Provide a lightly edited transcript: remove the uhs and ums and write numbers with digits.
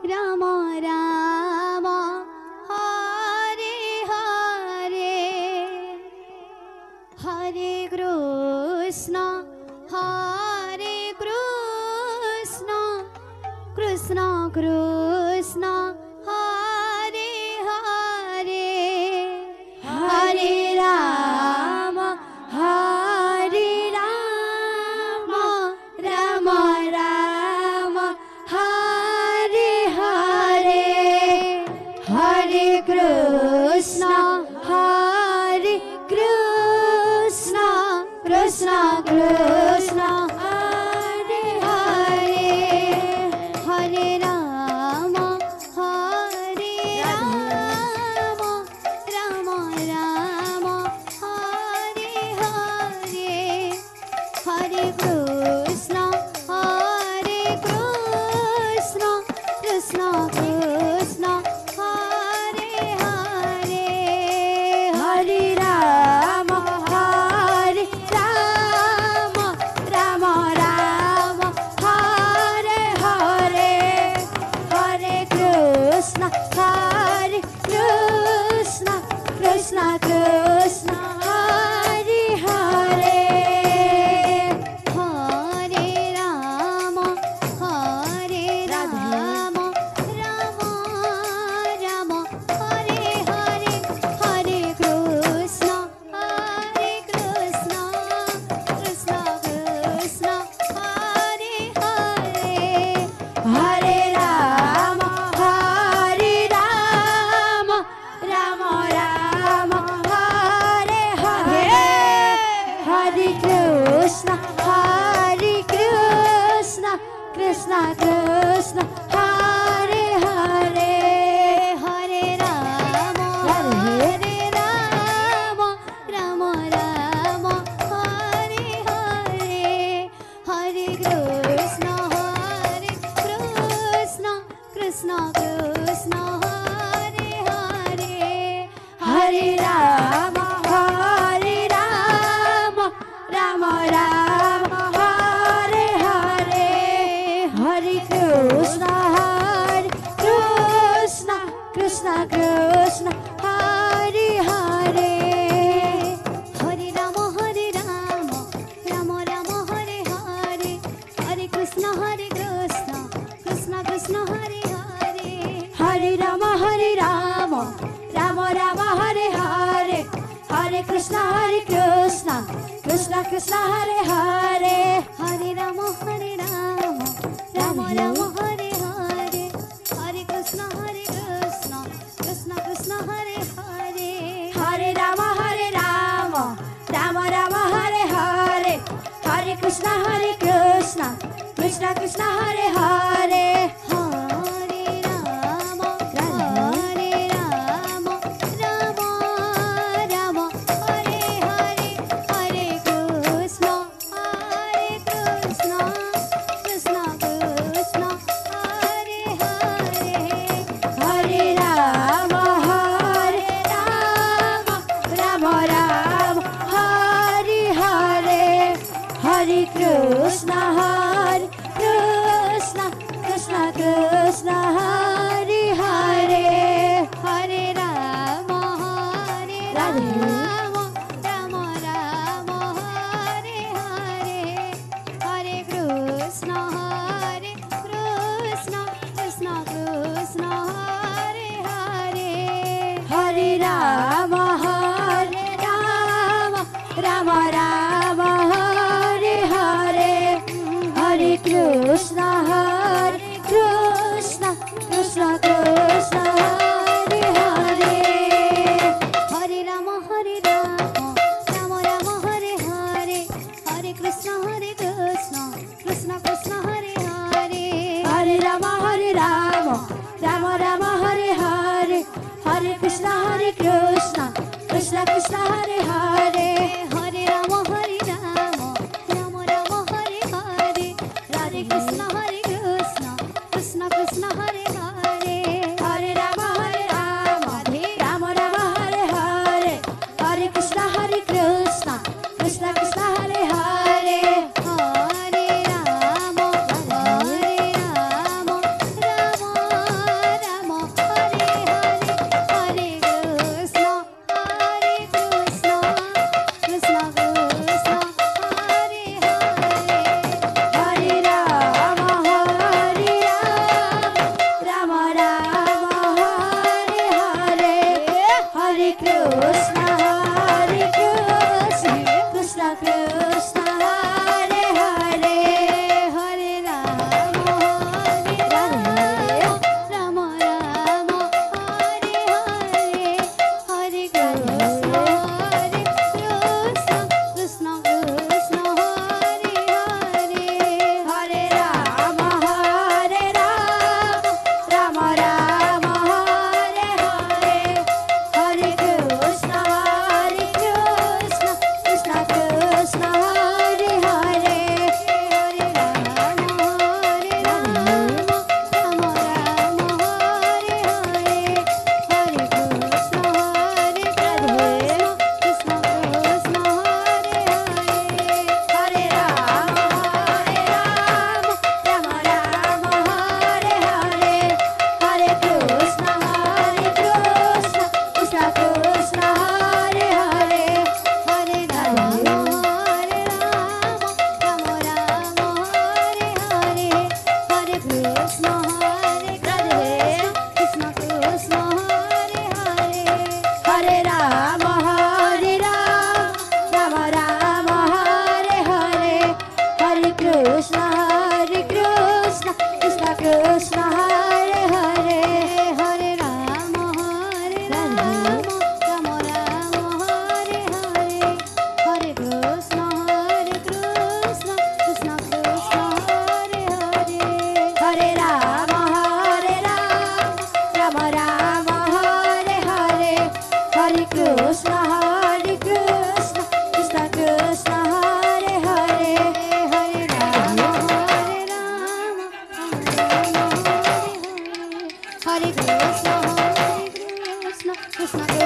Ram Ram Hare Hare Hare Krishna Krishna Krishna Hare Hare Hare Ram Ram Ram Hare Hare Hare Krishna Krishna Krishna Hare Hare Hare Ram Ram Ram Hare Hare Hare Krishna Krishna Krishna Hare Hare Hare Ram Ram Ram Hare Hare Hare Krishna Krishna Krishna Hare Hare Hare Ram Ram Ram Hare Hare Hare Krishna Krishna Krishna Hare Hare Hare Ram Ram Ram Hare Hare Hare Krishna Krishna Krishna Hare Hare Hare Ram Ram Ram Hare Hare Hare Krishna Krishna Krishna Hare Hare Hare Ram Ram Ram Hare Hare Hare Krishna Krishna Krishna Hare Hare Hare Ram Ram Ram Hare Hare Hare Krishna Krishna Krishna Hare Hare Hare Ram Ram Ram Hare Hare Hare Krishna Krishna Krishna Hare Hare Hare Ram Ram Ram Hare Hare Hare Krishna Krishna Krishna Hare Hare Hare Ram Ram Ram Hare Hare Hare Krishna Krishna Krishna Hare Hare Hare Ram Ram Ram Hare Hare Hare Krishna Krishna Krishna Hare Hare Hare Ram Ram Hare Hare Hare Krishna Krishna Krishna Hare Hare Hare Ram Ram Ram Hare Hare Hare Krishna Krishna Krishna Hare Hare Hare Ram Ram Hare Hare Hare Krishna Krishna Krishna Hare Hare Hare Ram Ram Hare Hare Hare Krishna Krishna Krishna Hare Hare Hare Ram Ram Hare Hare Hare Krishna Krishna Krishna Hare Hare Hare Ram Ram Hare Hare Hare Krishna Krishna Krishna Hare Hare Hare Ram Ram Hare Hare Hare Krishna Krishna Krishna Hare Hare Hare Ram Ram Krishna, Krishna Krishna